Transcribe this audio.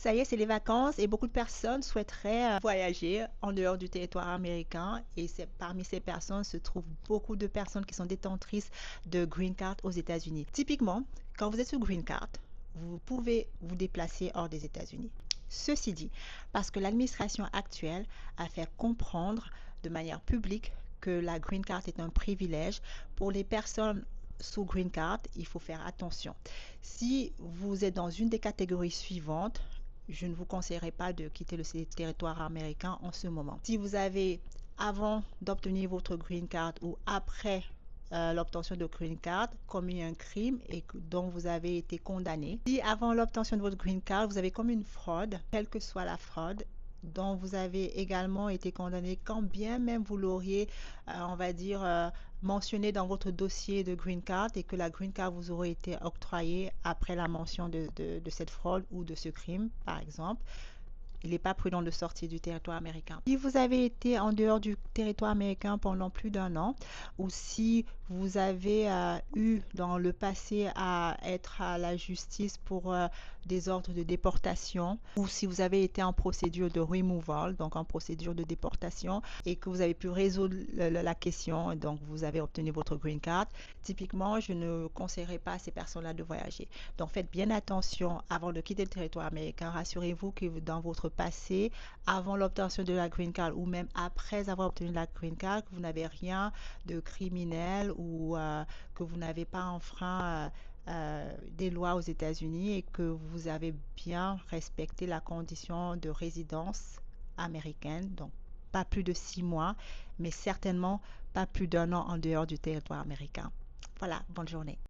Ça y est, c'est les vacances et beaucoup de personnes souhaiteraient voyager en dehors du territoire américain et parmi ces personnes se trouvent beaucoup de personnes qui sont détentrices de green card aux États-Unis. Typiquement, quand vous êtes sur green card, vous pouvez vous déplacer hors des États-Unis. Ceci dit, parce que l'administration actuelle a fait comprendre de manière publique que la green card est un privilège pour les personnes sous green card, il faut faire attention. Si vous êtes dans une des catégories suivantes, je ne vous conseillerais pas de quitter le territoire américain en ce moment. Si vous avez, avant d'obtenir votre green card ou après l'obtention de green card, commis un crime et dont vous avez été condamné. Si avant l'obtention de votre green card, vous avez commis une fraude, quelle que soit la fraude, dont vous avez également été condamné, quand bien même vous l'auriez, on va dire, mentionné dans votre dossier de green card et que la green card vous aurait été octroyée après la mention de cette fraude ou de ce crime, par exemple, il n'est pas prudent de sortir du territoire américain. Si vous avez été en dehors du territoire américain pendant plus d'un an, ou si vous avez eu dans le passé à être à la justice pour des ordres de déportation, ou si vous avez été en procédure de removal, donc en procédure de déportation, et que vous avez pu résoudre la question, donc vous avez obtenu votre green card, typiquement, je ne conseillerais pas à ces personnes-là de voyager. Donc faites bien attention avant de quitter le territoire américain. Rassurez-vous que dans votre passé, avant l'obtention de la green card ou même après avoir obtenu la green card, que vous n'avez rien de criminel ou que vous n'avez pas enfreint des lois aux États-Unis et que vous avez bien respecté la condition de résidence américaine. Donc pas plus de 6 mois, mais certainement pas plus d'un an en dehors du territoire américain. Voilà, bonne journée.